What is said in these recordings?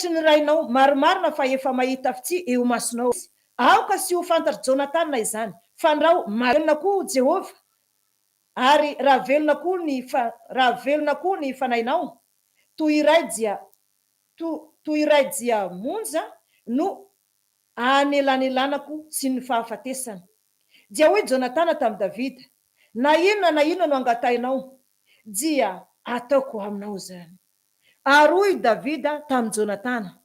fantatry ny rainao maromarina fa efa mahita fitsy eo masonao. Aoka sy ho fantatry Jonatana izany, fa ndrao mavelona koa Jehova, ary raha velona koa ny fanainao, toy iray dia monja no anelan'elanako sy ny fahafatesana. Dia hoe Jonatana tamin'ny Davida, na inona no angatainao dia ataoko aminao zany. Ary hoy Davida tamin'ny Jonatana,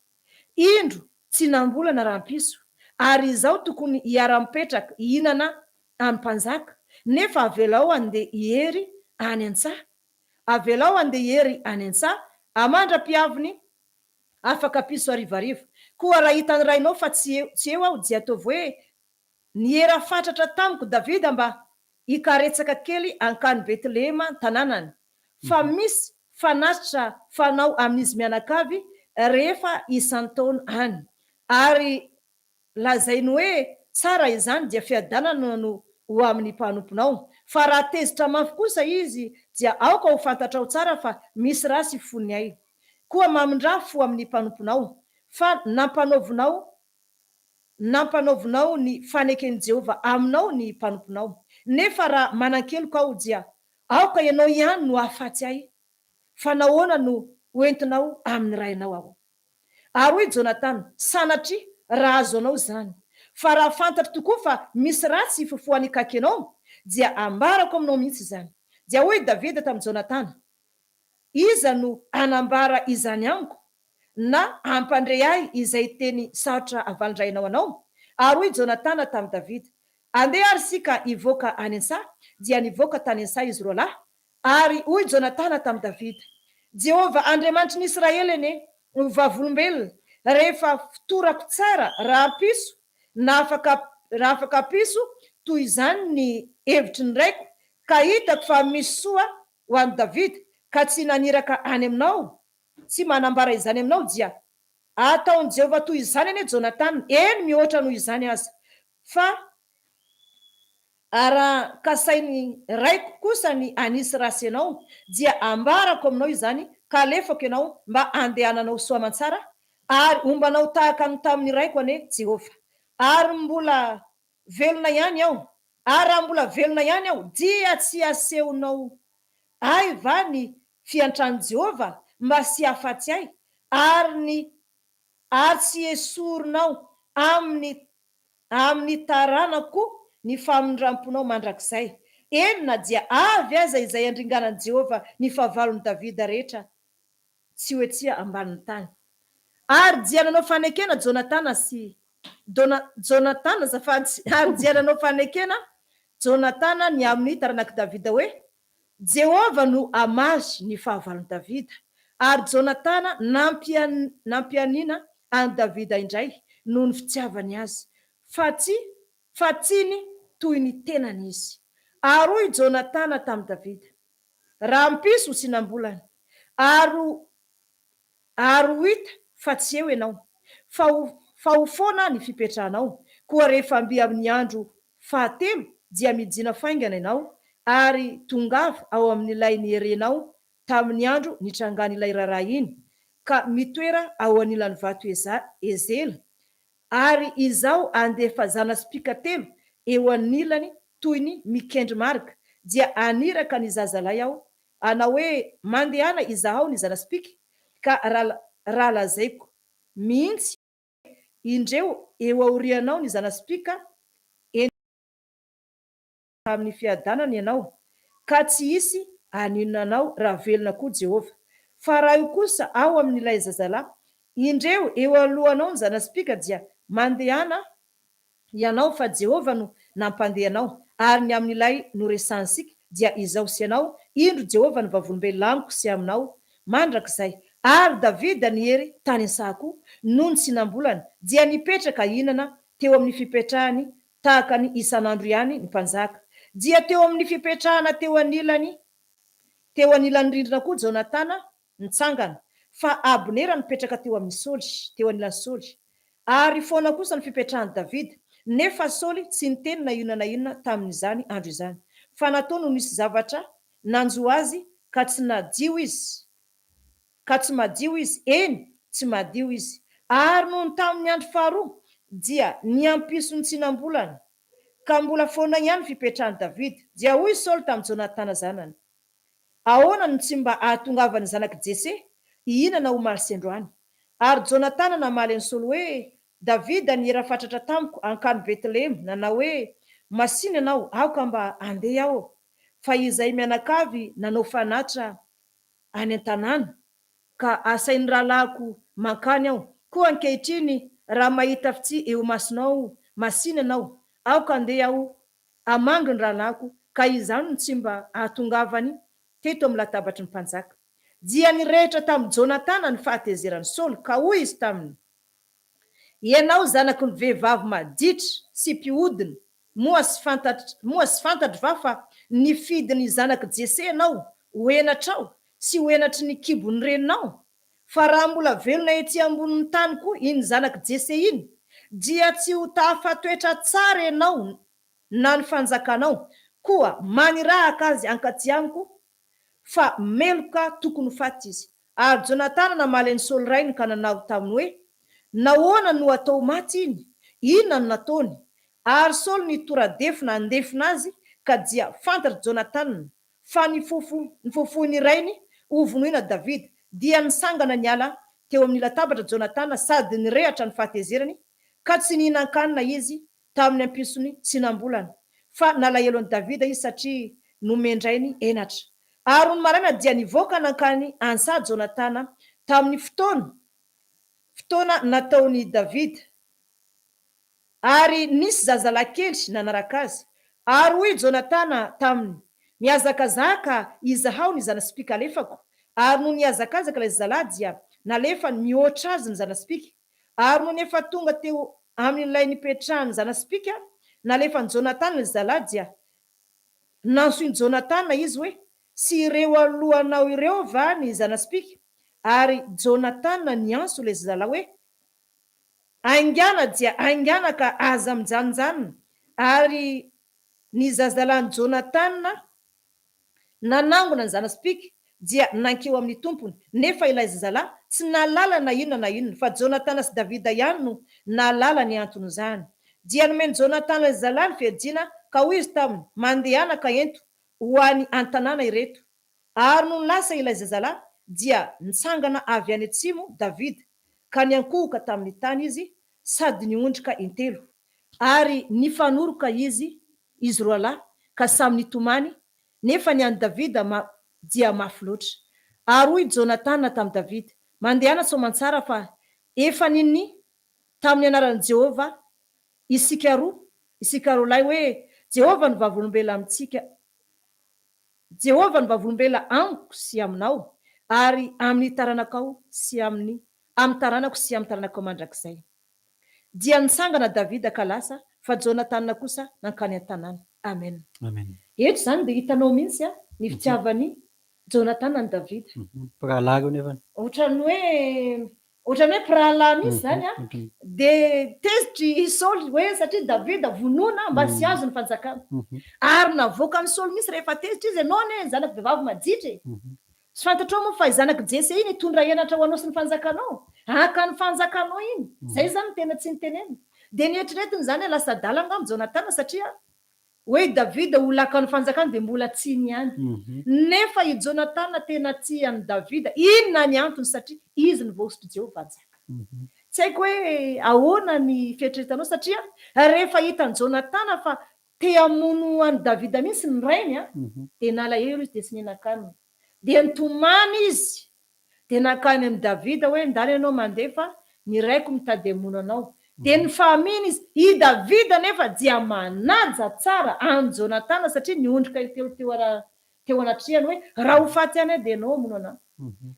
indro tsy nambolana rahampiso, ary izao tokony hiara-mipetraka hihinana amin'ny mpanjaka, nefa avelao andeha hihery any an-tsaha, amandra-piaviny afaka piso arivariva. Koa raha hitany rainao fa tsy eo aho, dia ataovy hoe niera fatratra tamiko Davida mba hikaretsaka kely ankany Betlehema tanànany, fa misy fanasitra fanao amin'izy mianakavy rehefa isan-taona any. Ary lazainy hoe tsara izany dia fiadanana no ho amin'ny mpanomponao, fa raha tezitra mafy kosa izy dia aoka ho fantatrao tsara fa misy rasy fony ay. Koa mamindrafo amin'ny mpanomponao, fa nampanaovinao ny fanekeny Jehova aminao ny mpanomponao. Nefa raha manan-keloka aho dia aoka ianao ihany no ahafatsy ay, fa nahoana no hoentinao amin'ny rainao aho. Ary hoe Jonatana, sanatria raha azo anao zany, fa raha fantatry tokoa fa misy ratsy fofoany ikakenao, dia ambarako aminao mihitsy zany. Dia hoe Davida tamin'ny Jonatana, iza no anambara izany amiko na ampandray ahy izay teny sarotra avalondrainao anao? Ary hoy Jonatana tamin'ny Davida, andeha ary sika hivoaka any an-tsaha. Dia nivoaka tany an-tsaha izy roa lahy. Ary hoy Jonatana tamin'ny Davida, Jehova Andriamanitry n'Israely ene, vavolombelona, rehefa fitorako tsara rahampiso na afaka piso toy izany ny hevitry ny raiko, ka hitako fa misy soa ho an'i Davida, ka tsy naniraka any aminao, tsy manambara izany aminao, dia ataon'i Jehova toy izany ane Jonatana, eny mihoatra noho izany aza. Fa raha sainy raiko kosa ny anisy rasy ianao, dia ambarako aminao izany, ka alefako ianao mba andehananao soamantsara, ary ombanao tahaka ny tamin'ny raiko ane Jehova. Ary mbola velona ihany aho, ary raha mbola velona ihany aho, dia tsy asehonao ay va ny fiantrany Jehova mba sy hafatsy ay, ary tsy esorinao amin'ny taranako ny famindramponao mandrakizay. Enina dia avy aza izay andringanan'i Jehova ny fahavalon'i Davida rehetra, tsy hoetsia ambanin'ny tany. Ary jiananao fanekena Jonatana ny amin'ny taranaki Davida hoe Jehova no amazy ny fahavalon'i Davida. Ary Jonatana nampianina any Davida indray noho ny fitiavany azy, fa tsy ny toy ny tenany izy. Ary hoy Jonatana tamin'ny Davida, raha mpiso sy nambolana, ary hita fa tsy eo ianao, fa ho foana ny fipetrahanao. Koa rehefa mby amin'ny andro fahatelo dia mijina faingana ianao, ary tongava ao amin'ilay niherenao tamin'ny andro nitrangan'ilay raharaha iny, ka mitoera ao anilan'ny vato ezela. Ary izao andefa zana-spika telo eo anilany toy ny mikendry marika, dia aniraka ny zazalahy aho, anao hoe mandehana izaho ny zana-spika, ka raha lazaiko mihitsy indreo eo aorianao ny zana-spika amin'ny fiadanana ianao, ka tsy isy aninonanao raha velona koa Jehova. Fa raha io kosa ao amin'ilay zazalahy, indreo eo alohanao ny zana-spika, dia mandehana ianao, fa Jehova no nampandehanao. Ary ny amin'ilay noresansika dia izao sy ianao, indro Jehova ny vavolombelonamiko sy aminao mandrakizay. Ary Davida nihery tany an-tsaha noho ny tsy nambolana, dia nipetraka hinana teo amin'ny fipetrahany tahaka ny isan'andro ihany ny mpanjaka. Dia teo amin'ny fipetrahana teo anilany rindrina koa Jonatana nitsangana, fa Abnera nipetraka teo anilan'ny Saoly. Ary foana kosa ny fipetrahan'i Davida, nefa Saoly tsy niteny na inona tamin'izany andro izany, fa natao no nisy zavatra nanjo azy ka tsy madio izy, eny tsy madio izy. Ary noho ny tamin'ny andro faharoa dia niampisony tsinam-bolana ka mbola foana ihany fipetrahany Davida dia hoy Saoly tamin'ny Jonatana zanany: ahoana no tsy mba ahatongavany zanaky Jese ihinana ho maly sendroany? Ary Jonatana namaly any Saoly hoe: Davida niera fatratra tamiko ankany Betlehema, nanao hoe: masiny ianao, aoka mba andeha aho. Fa izay mianakavy nanao fanatra any an-tanàna ka asain'ny rahalahiko mankany aho. Koa ankehitriny raha mahita fitsy eo masonao, masiny ianao, aoka andeha aho amangy ny rahalahiko, ka izany no tsy mba ahatongavany teto amin'ny latabatry ny mpanjaka. Dia nirehitra tamin'ny Jonatana ny fahatezerany Saoly ka hoy izy taminy: ianao zanaky ny vehivavy maditra sy mpihodina, moa sy fantatry va fa nifidiny zanaky Jese ianao ho enatrao sy ho enatry ny kibony reninao? Fa raha mbola velona ety ambonin'ny tany koa iny zanaky Jese iny, dia tsy ho tafatoetra tsara ianao na ny fanjakanao, koa manirahaka azy ankaty amiko, fa meloka tokony faty izy. Ary Jonatana namaly any Saoly rainy ka nanao taminy hoe: nahoana no atao maty iny? Inona no nataony? Ary Saoly nitoradefina andefina azy, ka dia fantatry Jonatana fa ny fofoiny rainy ho vonoina Davida, dia nisangana niala teo amin'ny latabatra Jonatana sady nirehatra ny fahatezerany, ka tsy nihinan-kanina izy tamin'ny ampisony tsinam-bolana. Fa nalahelo any Davida izy satria nomendrainy enatra. Ary ny maraina dia nivoaka nankany ansa Jonatana tamin'ny fotoana nataony Davida, ary nisy zazalahy kely nanaraka azy. Ary hoy Jonatana taminy: miazakazaka izahaho ny zanaspika alefako. Ary no niazakazaka ilay zalahy dia nalefa mihoatra azy ny zanaspika. Ary no nefa tonga teo amin'ilay nipetrahany zanaspika, nalefa ny Jonatana ilay zalahy dia nansoiny Jonatana izy hoe: sy ireo alohanao ireo va ny zanaspika? Ary Jonatana nianso ilay zalahy hoe: aingana dia aingana ka aza mijanonjanona. Ary ny zazalahy Jonatana nanangona ny zanaspika dia nankeo amin'ny tompony, nefa ilay zazalahy tsy nalala na inona na inona, fa Jonatana sy Davida ihany no nalala ny anton'izany. Dia nomeny Jonatana ilay zalahy ny fiadiana, ka hoy izy taminy: mandehana ka ento ho any an-tanàna ireto. Ary no lasa ilay zazalahy dia nitsangana avy any atsimo Davida, ka niankohoka tamin'ny tany izy sady niondrika intelo. Ary nifanoroka izy roa lahy, ka samy nitomany, nefa ny any Davida dia mafy loatra. Ary hoy Jonatana tamin'ny Davida: mandehana soamantsara, fa efa nini tamin'ny anaran'i Jehova isika roa lahy hoe: Jehova ny vavolombela amintsika, Jehova ny vavolombela amiko sy aminao, ary amin'ny taranakao sy amin'ny taranako sy amin'ny taranakao mandrakizay. Dia nitsangana Davida ka lasa, fa Jonatana kosa nankany an-tanàna. Amen. Eto zany dia hitanao mihitsy ny fitiavany Jonatana ny Davida. Pirahalahy nefa Ohatran'ny hoe pirahalahy mihitsy zany de tezitry Saoly hoe satria Davida vonoina mba sy azo ny fanjakana. Ary navoaka ny Saoly mihitsy rehefa tezitra izy: anao ne zanaky vehivavy maditra e, sy fantatrao moa fa zanaky Jese iny hitondra enatra ho anao sy ny fanjakanao, haka ny fanjakanao iny. Zay zany tena tsy nitenena. De nieritriretiny zany lasa dalanga amin'ny Jonatana satria hoe Davida ho laka ny fanjakana de mbola tsy niany. Nefa i Jonatana tena tiany Davida. Inona ny antony? Satria izy ny voasitry Jehovah zaka. Tsy haiko hoe ahoana ny fieritriretanao, satria rehefa hitany Jonatana fa te hamono any Davida mihitsy ny rainy de nalahelo izy de tsy nihinan-kanina. De nitomany izy de nankany amin'ny Davida hoe: ndany ianao mandeha fa ny raiko mitady hamono anao. De nifaminy izy. I Davida nefa dia manaja tsara any Jonatana satria niondrika teo anatrehany hoe: raha ho faty any de ianao hamono anahy.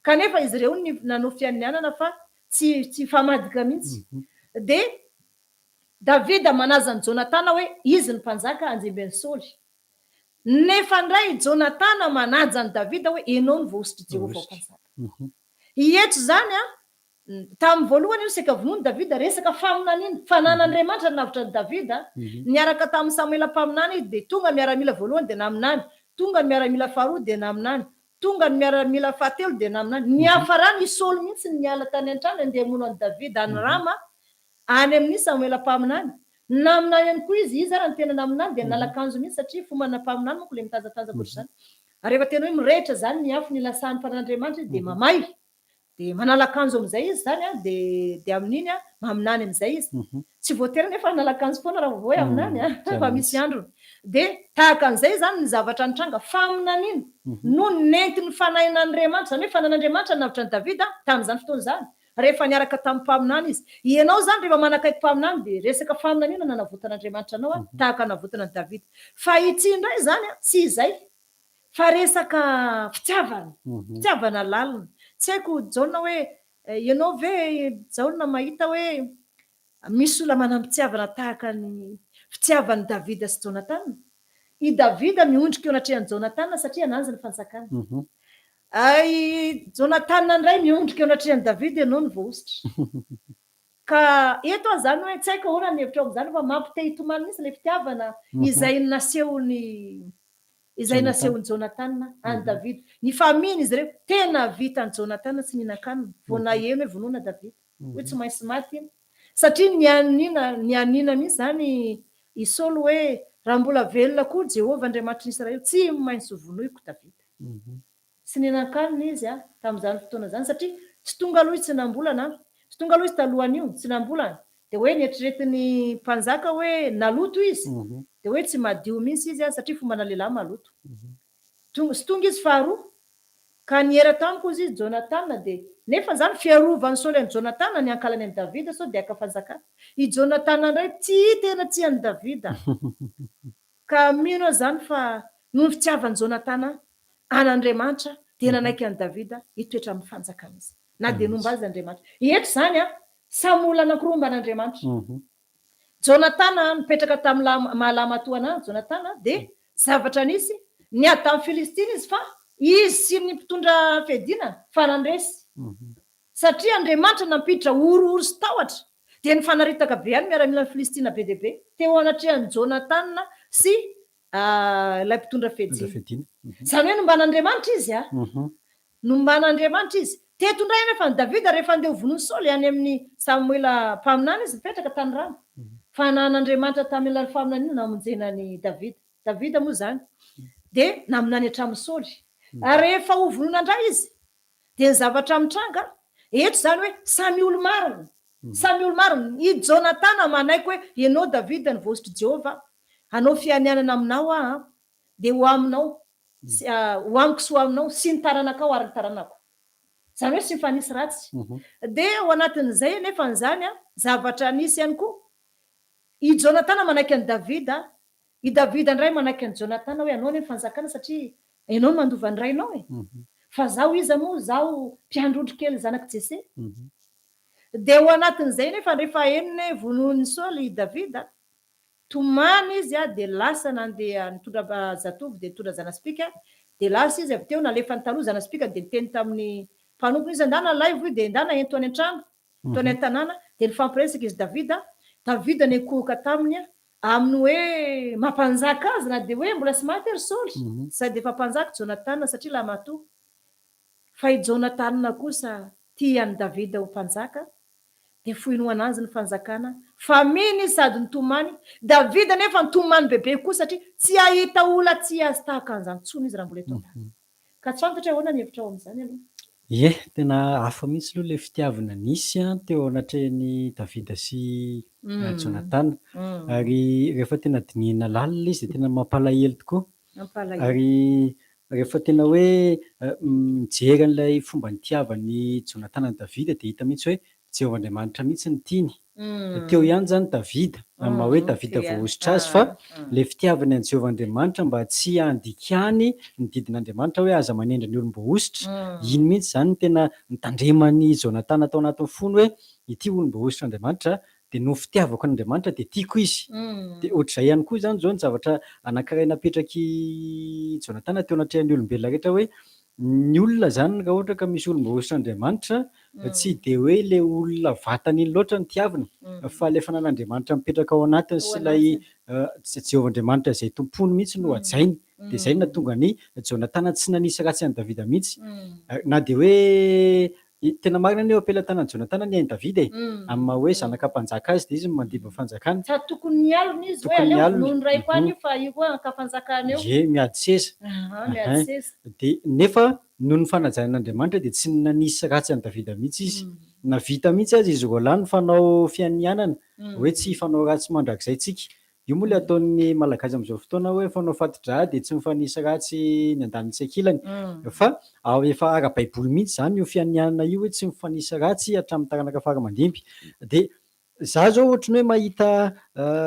Kanefa izy ireo nanao fianianana fa tsy famadika mihitsy. De Davida manaja ny Jonatana hoe izy ny mpanjaka anjemben'ny Saoly. Nefa ndray Jonatana manaja ny Davida hoe ianao ny voasitry Jehovah mpanjaka. Eto zany tamin'ny voalohany io seka vonoiny Davida resaka faminaniana, fanan'Andriamanitra navitra ny Davida. Niaraka tamin'ny Samuela Mpaminany de tonga miaramila voalohany de naminany, tonga miaramila faharoa de naminany, tonga ny miaramila fahatelo de naminany ny hafarany Saoly mihitsy niala tany an-trano andeha hamono any Davida any Rama any amin'ny Samuel Mpaminany naminany ihany koa izy raha ny tena naminany de nalakanjo mihitsy satria fomana Mpaminany monko le mitanjatanja bôtry zany rehefa tena hoe mirehitra zany ny afo nilasany mpanandriamanitra de mamay de manalakanjo am'izay izy zany de amin'iny maminany am'izay izy tsy voatery nefa nalakanjo foana raha vao aminany fa misy andro de tahaka an'izay zany ny zavatra nitranga faminaniny no nenty ny fanahin'Andriamanitra zany hoe fanan'Andriamanitra navitra ny Davida tamin'izany fotoana zany rehefa niaraka tamin'ny Mpaminany izy ianao zany rehefa manakaiky Mpaminany de resaka faminanina nanavotan'Andriamanitra anao tahaka navotana ny Davida fa itsy indray zany tsy izay fa resaka fitiavana lalina tsy haiko jaona hoe ianao ve jaona mahita hoe misy olona manam-pitiavana tahaka ny fitiavan'ny Davida sy Jonathan i Davida miondrika eo anatrehan'ny Jonathan satria ananjy ny fanjakana Jonathan ndray miondrika eo anatrehan'ny Davida ianao ny voaositra ka eto zany hoe tsy haiko ahoana ny hevitra amin'izany fa mampite hitomany misy le fitiavana izay nasehony Jonathan any Davida ny faminy izy ireo tena vitany Jonathan tsy nihinan-kanina vao naheno hoe vonoina Davida hoe tsy maintsy maty satria ny anina misy zany i Saoly hoe raha mbola velona koa Jehovah Andriamanitra n'Israely tsy maintsy vonoiko Davida tsy nihinan-kanina izy tamin'izany fotoana zany satria tsy tonga aloha izy tsy nambolana tsy tonga aloha izy talohan'io tsy nambolana de hoe nieritreretin'ny mpanjaka hoe naloto izy de hoe tsy madio mihitsy izy satria fombana lehilahy maloto sy tonga izy faharoa ka niera tamiko izy Jonathan de nefa zany fiarovan'ny Saoly any Jonathan ny ankalany any Davida sao de aka fanjakana i Jonathan ndray tena tsy any Davida ka mino zany fa no fitiavan'ny Jonathan an'Andriamanitra de nanaiky any Davida hitoetra amin'ny fanjakana izy na de nomba azy Andriamanitra eto zany samola anankiroa mban'Andriamanitra Jonathan nipetraka tamin'ny mahalamatoana Jonathan de zavatra nisy ny atamin'ny Filistiny izy fa izy sy ny mpitondra fedina fa nandresy satria Andriamanitra nampiditra orooro sy tahotra de ny fanaritaka be any miaramila ny Filistina be deabe teo anatrehan'ny Jonathan sy ilay mpitondra fedina zany hoe nomban'Andriamanitra izy nomban'Andriamanitra izy teto indray nefa ny Davida rehefa andeha vonoiny Saoly any amin'ny Samuel Mpaminany izy mipetraka tany rano fa nan'Andriamanitra tamin'ilay faminanina namonjena ny Davida moa zany de naminany hatramin'ny Saoly ary rehefa ho vonoina indray izy de ny zavatra mitranga eto zany hoe samy olo marina i Jonathan manaiky hoe ianao Davida ny voasitry Jehovah anao fianianana aminao de ho aminao ho amiko sy ho aminao sy ny taranakao ary ny taranako zany hoe sy mifanisy ratsy de ao anatin'izay nefa n'izany zavatra nisy ihany koa i Jonathan manaiky any Davida i Davida ndray manaiky any Jonathan hoe anao ny fanjakana satria ianao mandova ny rainao fa zaho izy moa zaho mpiandrodro kely zanaky Jese de ao anatin'izay nefa rehefa eniny vonoiny Saoly i Davida tomany izy de lasa nandeha nitondra zatovo de nitondra zanaspika de lasa izy avy teo nalefa ny taloha zanaspika de niteny tamin'ny mpanompony izy andana laivo io de ndana ento any an-trano to any an-tanàna de nifampiresaka izy Davida nikohoka taminy amin'ny hoe mampanjaka azy na de hoe mbola sy maty ry Saoly sady efa mpanjaka Jonathan satria la matoa fa i Jonathan kosa tia any Davida ho mpanjaka de fohino ananjy ny fanjakana fa miny sady nitomany Davida nefa nitomany bebe koa satria tsy ahita ola tsy azy tahaka an'izany tsony izy raha mbola eto ka tsy fantatra ahoana ny hevitra ao amin'izany aloha tena hafa mihitsy aloha le fitiavana nisy teo anatrehan'ny Davida sy Jonathan ary rehefa tena dinihina lalina izy de tena mampalahelo tokoa ary rehefa tena hoe mijery an'ilay fomba nitiavan'ny Jonathan ny Davida de hita mihitsy hoe Jehovah'Andriamanitra mihitsy ny tiany teo ihany zany Davida hoe Davida voaositra azy fa le fitiavany any Jehovah'Andriamanitra mba tsy handikany ny didin'Andriamanitra hoe aza manendra ny olom-boaositra iny mihitsy zany tena nitandremany Jonathan atao anatin'ny fony hoe ity olom-boaositra Andriamanitra de no fitiavako an'Andriamanitra de tiako izy de ohatr'izay ihany koa zany zao ny zavatra anankiray napetraky Jonathan teo anatrehan'ny olombelona rehetra hoe ny olona zany raha ohatra ka misy olom-boaositra Andriamanitra tsy de hoe le olona vatany iny loatra ny tiavina fa le fanan'Andriamanitra mipetraka ao anatiny sy ilay Jehovah-Andriamanitra izay tompony mihitsy no hajainy. De zay nahatonga ny Jonatana tsy nanisy ratsy any Davida mihitsy. Na de hoe tena marina ny eo ampelantanan'i Jonatana ny ainy Davida amin'ny maha hoe zanaka mpanjaka azy de izy mandimba fanjakana. Tokony nialona izy hoe aleo vonoiny ray koa io fa io koa ankafanjakana eo. Ye miady seza. Miady seza. De nefa noho ny fanajanan'Andriamanitra de tsy nanisy ratsy any Davida mihitsy izy. Navita mihitsy azy izy Lalan'Ny fanao fianianana hoe tsy fanao ratsy mandrakizay tsika. Io moa le ataon'ny malagasy amin'izao fotoana hoe fanao faty-drà de tsy mifanisy ratsy ny andaniny akilany. Fa efa ara-baiboly mihitsy zany io fianianana io hoe tsy mifanisy ratsy hatramin'ny taranaka faramandimby. De za zao ohatra hoe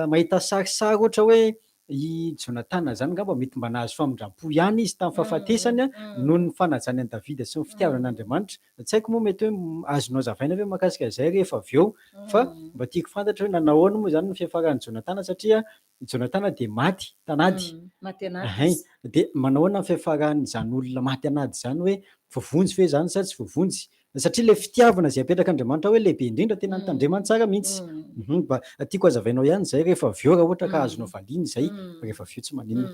mahita sarisary ohatra hoe i Jonatana zany ngamba mety mba nahazo famindram-po ihany izy tamin'ny fahafatesany noho ny fanajany any Davida sy ny fitiavan'Andriamanitra. Tsy haiko moa mety hoe azonao zavaina ve mahakasika izay rehefa avy eo, fa mba tiako fantatra hoe nanahoana moa zany ny fiafaran'ny Jonatana satria Jonatana de maty tanady. De manahoana ny fiafaran'izany olona maty anady zany hoe voavonjy ve zany sa tsy voavonjy? Satria le fitiavana izay apetraka Andriamanitra hoe lehibe indrindra tena nitandremany tsara mihitsy. Mba tiako hazavainao ihany zay rehefa avy eo raha ohatra ka azonao valiana izay rehefa avy eo tsy maninona.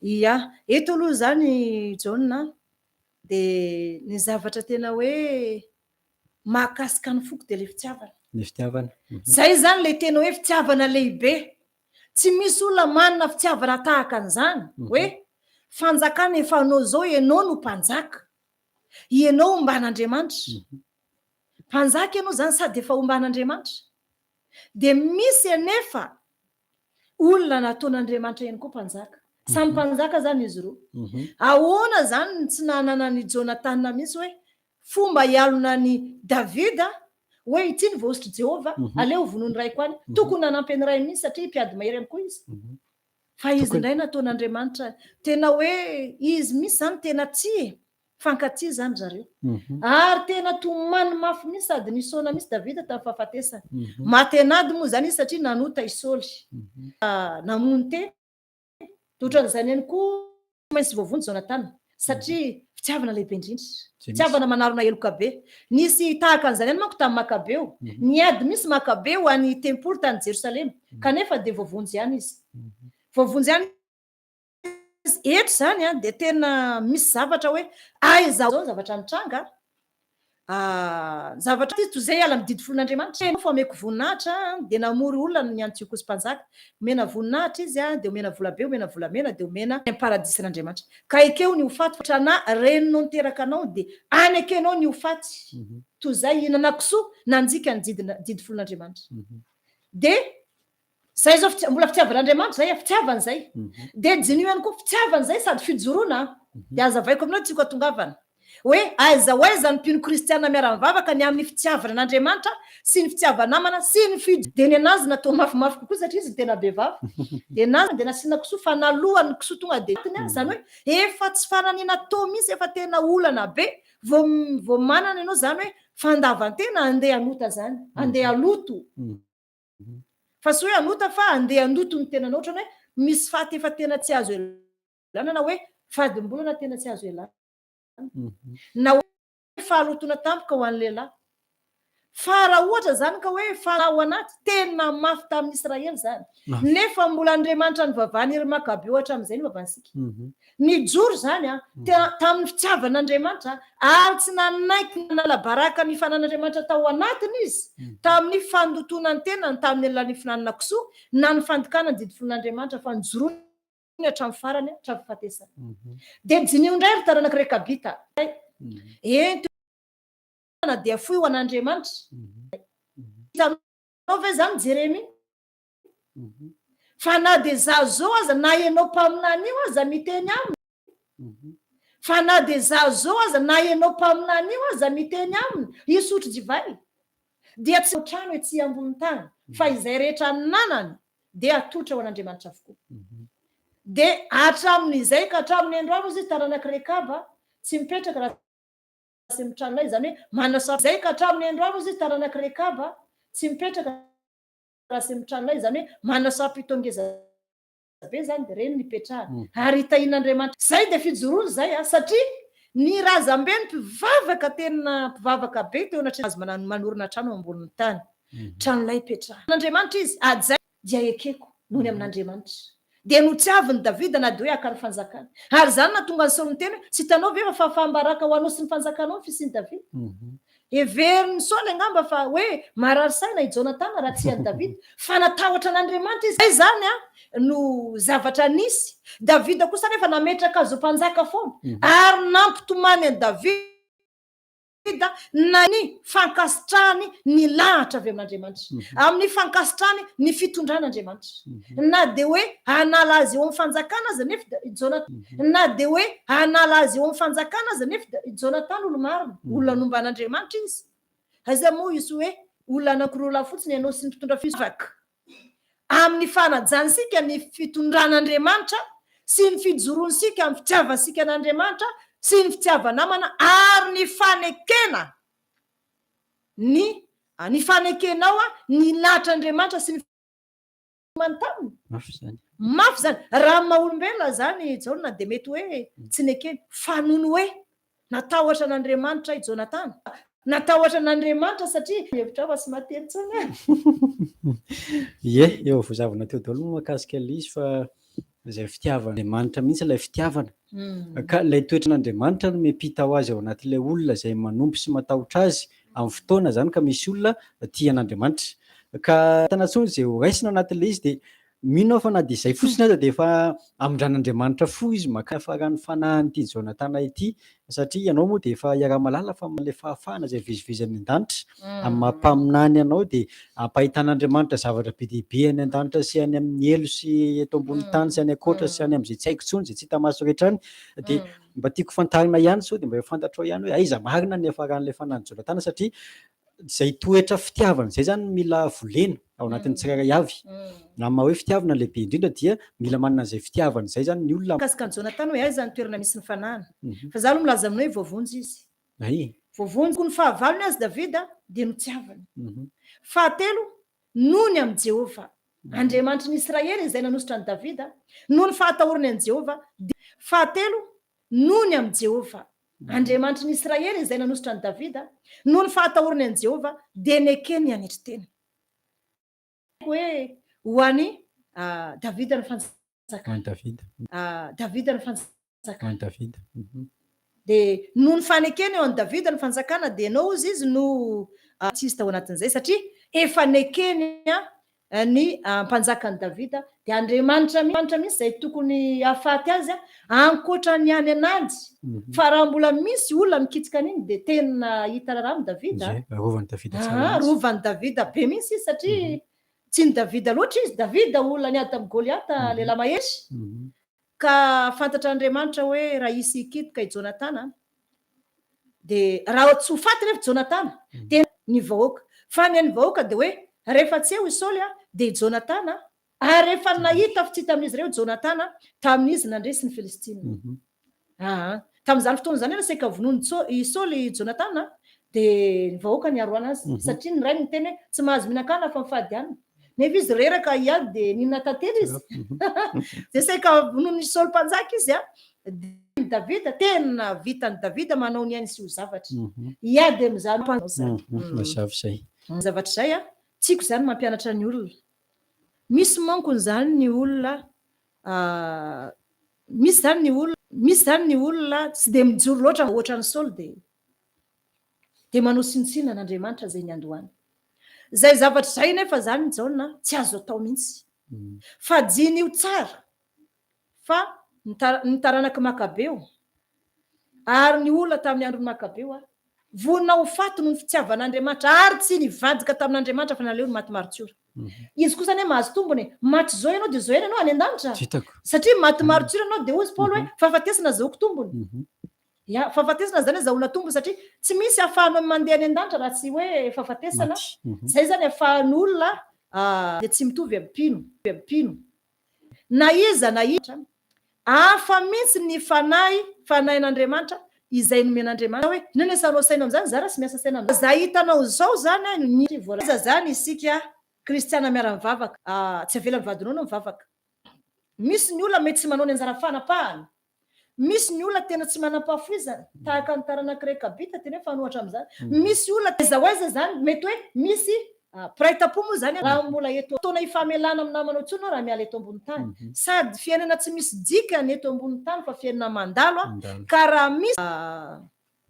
Ia, eto aloha zany Jaona de ny zavatra tena hoe mahakasika ny foko de le fitiavana. Le fitiavana. Zay zany le tena hoe fitiavana lehibe. Tsy misy olona manana fitiavana tahaka an'izany hoe fanjakana efa anao zao ianao no mpanjaka. Ianao omban'Andriamanitra. Mpanjaka ianao zany sady efa omban'Andriamanitra. De misy anefa olona nataon'Andriamanitra ihany koa mpanjaka. Samy mpanjaka zany izy roa. Ahoana zany tsy nanana ny Jonatana mihitsy hoe fomba ialona ny Davida hoe ity ny voasitry Jehova aleo vonoiny ray koa any. Tokony nanampy ny ray mihitsy satria mpiady mahery amkoa izy. Fa izy indray nataon'Andriamanitra tena hoe izy misy zany tena tia fankatia zany zareo. Ary tena tomany mafy mihitsy sady nisaona mihitsy Davida tamin'ny fahafatesany. Maty anady moa zany izy satria nanota Isaoly. Namono teny. Ohatran'izany ihany koa maintsy voavonjy Jonatana satria fitiavana lehibe indrindra. Fitiavana manarona heloka be. Nisy tahaka an'izany ihany manko tamin'ny Makabeo. Niady misy Makabeo any tempoly tany Jerosalema kanefa de voavonjy ihany izy. Voavonjy ihany eto zany de tena misy zavatra hoe aiza zao zavatra mitranga. Zavatra ty toy izay ala amin'ny didy folon'Andriamanitra fa omeko voninahitra de namory olona ny Antioky sy mpanjaka. Omena voninahitra izy de omena volabe, omena volamena de omena paradisyn'Andriamanitra. Ka ekeo ny hofaty fatrana reninao niteraka anao de any ekenao ny hofaty. Toy izay hinana kisoa nanjika ny didy folon'Andriamanitra. De zay zao mbola fitiavan'Andriamanitra zay fitiavana zay. De jinio ihany koa fitiavana zay sady fijoroana. De azavaiko aminao tsika tongavana. Hoe aiza ho aiza ny mpino kristiana miara-mivavaka ny amin'ny fitiavan'Andriamanitra sy ny fitiavana namana sy ny de ny anazy natao mafimafy kokoa satria izy tena bevava. De anazy de nasiana kisoa fa nalohany kisoa tonga de zany hoe efa tsy fananiana tao misy efa tena olana be vao manana ianao zany hoe fandavantena andeha anota zany andeha aloto. Fa sy hoe anota fa andeha andoto ny tenanao ohatrany hoe misy faty efa tena tsy azo elana na hoe fadimbolana tena tsy azo elana. Na hoe fahalotona tampoka ho an'ny lehilahy. Fa raha ohatra zany ka hoe farao anaty tena mafy tamin'ny Israely zany. Nefa mbola Andriamanitra nivavahany ery Makabeo hatramin'izay nivavahansika. Nijoro zany tamin'ny fitiavan'Andriamanitra ary tsy nanaiky nanala baraka ny fanan'Andriamanitra tao anatiny izy. Tamin'ny fandotonany tenany tamin'ny alalan'ny finanana kisoa na ny fandokana didy folon'Andriamanitra fa nijoroany hatramin'ny farany hatramin'ny fahatesany. De jinio indray ry taranaka Rekabita. Ento na dia fohy ho an'Andriamanitra. Hitanao ve zany Jeremia? Fa na de za zao aza na ianao mpaminany io aza miteny aminy. Fa na de za zao aza na ianao mpaminany io aza miteny aminy. Isotro divay. Dia tsy trano etsy ambony tany. Fa izay rehetra nanany dia atotra ho an'Andriamanitra avokoa. De hatramin'izay ka hatramin'ny androany izy taranaka Rekaba tsy mipetraka raha sy mitranolay zany hoe manasa zay ka hatramin'ny androany izy taranaka Rekaba tsy mipetraka raha sy mitranolay zany hoe manasa pitongeza be zany de reny nipetrahana ary hitahin'Andriamanitra. Zay de fijoroana zay satria ny razambeny mpivavaka tena mpivavaka be teo anatry azy manorina trano amboniny tany tranolay petraha n'Andriamanitra izy adzay dia ekeko nohony amin'Andriamanitra de notsiaviny Davida na de hoe akany fanjakana ary zany na tonga ny Saoly teny tsy hitanao ve fa fambaraka ho anao sy ny fanjakanao ny fisiny Davida everiny Saoly angamba fa hoe marary saina i Jonatana raha tsy any Davida fa natahotra an'Andriamanitra izy zay zany no zavatra nisy Davida kosa nefa nametraka azo mpanjaka foana ary nampitomany any Davida na ny fankasitrahany ny lahatra avy amin'Andriamanitra amin'ny fankasitrahany ny fitondran'Andriamanitra na de hoe hanala azy eo amin'ny fanjakana azy nefa Jonatana na de hoe hanala azy eo amin'ny fanjakana azy nefa Jonatana olo marina olona nomban'Andriamanitra izy aiza moa izy hoe olona anankiroa fotsiny ianao sy ny mpitondra fisivaka amin'ny fanajansika ny fitondran'Andriamanitra sy ny fijoroantsika amin'ny fitiavansika n'Andriamanitra sy ny fitiavanamana ary ny fanekena ny fanekenao ny lahatr'Andriamanitra sy ny mantaminy mafy zany raha maha-olombelona zany Jaona de mety hoe tsy nekeny fa nono hoe natahotra an'Andriamanitra i Jonatana natahotra an'Andriamanitra satria hevitra fa sy mateny tsony eo vozavana teo daholo mahakasika izy fa zay fitiavan'Andriamanitra mihitsy ilay fitiavana ka ilay toetran'Andriamanitra no miampita ho azy ao anatin'ilay olona zay manompo sy matahotra azy amin'ny fotoana zany ka misy olona tian'Andriamanitra ka tanantsony zay ho raisina anatin'ilay izy de mino fa na de izay fotsiny aza de efa amindran'Andriamanitra fo izy maka farany fanahany ity Jonatana ity satria ianao moa de efa iara-malala fa le fahafahana zay vizivizy any an-danitra amin'ny mampaminany anao de ampahitan'Andriamanitra zavatra be dehibe any an-danitra sy any amin'ny elo sy eto ambony tany sy any akoatra sy any amin'izay tsy haiko tsony zay tsy hita maso rehetra any de mba tiako fantarina ihany so de mba fantatrao ihany hoe aiza marina ny hafaran'le fanahany Jonatana satria zay toetra fitiavana zay zany mila volena ao anatin'ny tsirairay avy na maha hoe fitiavana lehibe indrindra dia mila manana zay fitiavana zay zany ny olona kasika ny Jonatana hoe aiza ny toerana misy ny fanahana fa za aloha milaza aminao hoe voavonjy izy voavonjy ny fahavalony azy Davida de notsiavany fahatelo nony amin'ny Jehova Andriamanitra ny Israely izay nanositra ny Davida noho ny fahatahorany an'i Jehova fahatelo nony amin'ny Jehova Andriamanitra ny Israely izay nanositra ny Davida noho ny fahatahorany an'i Jehova de nekeny anetry tena hoe ho an'ny Davida ny fanjakana Davida ny fanjakana de noho ny fanekeny eo an'i Davida ny fanjakana de nao izy no tsisy tao anatin'izay satria efa nekeny ny mpanjakany Davida de Andriamanitra mihitsy zay tokony ahafaty azy ankoatra ny any an'ady fa raha mbola misy olona mikitsika an'iny de tena hita raha amin'ny Davida rovan'ny Davida be mihitsy izy satria tsy ny Davida loatra izy Davida olona niady amin'ny Goliata lehilahy mahery ka fantatra Andriamanitra hoe raha isy hikitika i Jonatana de raha tsy ho faty rehefa Jonatana de ny vahoaka fa ny an'ny vahoaka de hoe rehefa tsy eo i Saoly de Jonatana ary rehefa nahita fa tsy hita amin'izy ireo Jonatana tamin'izy nandresy ny Filistiny tamin'izany fotoana zany ela saika vonoiny i Saoly Jonatana de ny vahoaka niaro anazy satria ny ray ny teny hoe tsy mahazo mihinan-kanina fa mifady hanina nefa izy reraka hiady de ninona tantely izy de saika vonoiny Saoly mpanjaka izy de Davida tena vitany Davida manao ny ainy sy ho zavatra hiady amin'izany mazava zay zavatra zay tsiko zany mampianatra ny olona misy mankony zany ny olona misy zany ny olona tsy de mijoro loatra ohatra ny Saoly de manao sinitsina n'Andriamanitra zay ny andohany zay zavatra zay nefa zany Jaona tsy azo atao mihitsy fa jiny io tsara fa ny taranaka Makabeo ary ny olona tamin'ny andron'ny Makabeo vonona ho faty noho ny fitiavan'Andriamanitra ary tsy nivadika tamin'Andriamanitra fa naleo ny maty marotsiora izy kosa ne mahazo tombony maty zao ianao de zao ianao any an-danitra satria maty marotsiora ianao de ozy Paoly hoe fahafatesana zaoko tombony fahafatesana zany zahoana tombony satria tsy misy ahafahanao mandeha any an-danitra raha tsy hoe fahafatesana zay zany ahafahan'olona de tsy mitovy ampino na iza na itra afa mihitsy ny fanahin'Andriamanitra izay nomen'Andriamanitra hoe nene sanao saina amin'izany zara sy miasa saina amin'izany za hitanao zao zany ny vola zany isika kristiana miara-mivavaka tsy avela ny vadinao no mivavaka misy ny olona mety tsy manao ny anjara fanapahany misy ny olona tena tsy manam-pahafizana tahaka ny taranak'iray kabita tena hoe fanohatra am'izany. Misy olona aiza ho aiza zany mety hoe misy piraitapo moa zany raha mbola eto taona ifamelana amin'ny namanao tsony raha miala eto ambony tany sady fiainana tsy misy dikany eto ambony tany fa fiainana mandalo ka raha misy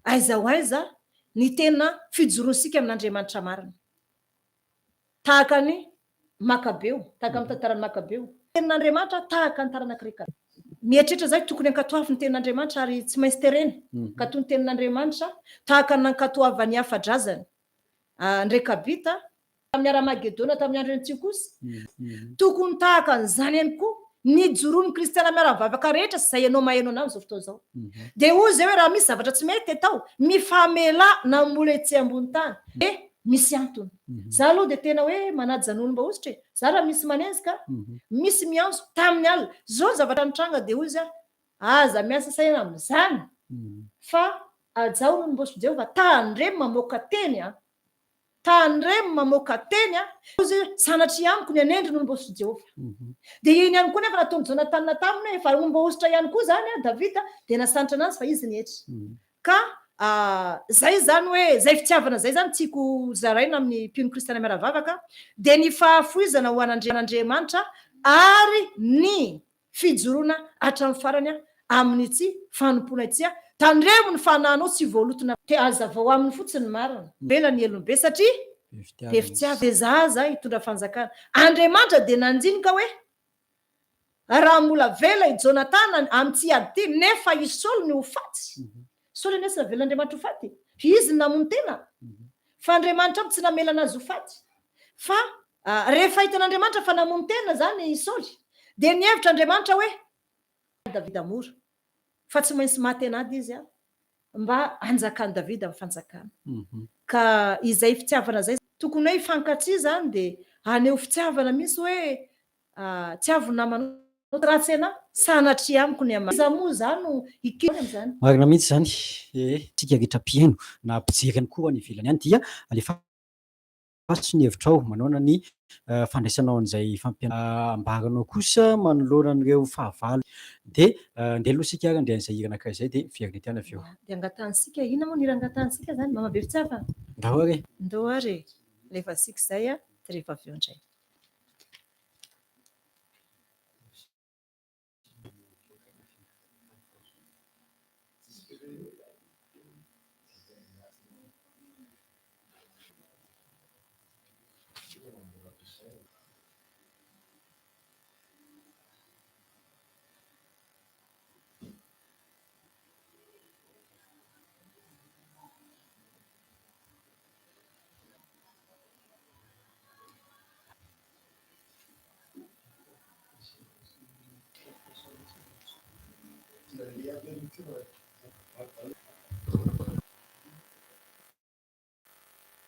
aiza ho aiza ny tena fijoroasika amin'Andriamanitra marina tahaka ny makabeo tahaka amin'ny tantarany makabeo tenin'Andriamanitra tahaka ny taranak'iray kabita. Mieritreritra zay tokony ankatoavy ny tenin'Andriamanitra ary tsy maintsy terena kato ny tenin'Andriamanitra tahaka ny ankatoavany hafa-drazany ndray kabita miara-magedona tamin'ny andro Antiokosa tokony tahaka an'izany ihany koa ny joroan'ny kristiana miara-mivavaka rehetra izay ianao maheno anazy zao fotoana zao de hoy zay hoe raha misy zavatra tsy mety atao mifamela na mbola etsy ambony tany misy antony. Za aloha de tena hoe manady zan'olom-bahositra za raha misy manezika misy mianso tamin'ny alina zao ny zavatra nitranga de hoy za aza miasa saina am'izany fa ajaho nolom-bositry Jehova tandremo mamoaka teny tandremo mamoaka teny ozy sanatry amiko ny anendry nolom-bositry Jehova de iny ihany koa nefa nataony Jonatana taminy efa nolom-bahositra ihany koa zany Davida de nasanatra anazy fa izy nehetra ka zay zany hoe zay fitiavana zay zany tiako zaraina amin'ny mpino kristiana miara-vavaka de ny fahafoizana ho an'Andriamanitra ary ny fijoroana hatramin'ny farany amin'ny tsy fanompona itsy tandremo ny fananao tsy voalotona te azavao amin'ny fotsiny marina bela ny elombe satria be fitiava de zaza hitondra fanjakana Andriamanitra de nanjinika hoe raha mbola vela i Jonatana amin'ny ady ty nefa i Saoly ny ho faty Saoly nesa velan'Andriamanitra ho faty izy namony tena fa Andriamanitra tsy namela anazy ho faty fa rehefa hitan'Andriamanitra fa namony tena zany i Saoly de nihevitra Andriamanitra hoe Damour fa tsy maintsy maty anady izy mba anjakany Davida amin'ny fanjakana ka izay fitiavana zay tokony hoe ifankatsy zany de aneho fitiavana misy hoe tiavo namanao ratsena sanatry amiko ny amazamoa zany ikiny am'zany marina mihitsy zany tsika rehetra-piaino na ampijeriny koa any ivelany any dia alefa sy ny hevitrao manaona ny fandraisanao an'izay ambaranao kosa manoloana an'ireo fahavalo de ndeha aloha sika ary andeha an'izay hira anankiray zay de fiarina ety any avy eo de angatantsika ina moa ny hira angatantsika zany mama be fitiavana ndao ary ndao ary lefa sika zay de rehefa avy eo ndray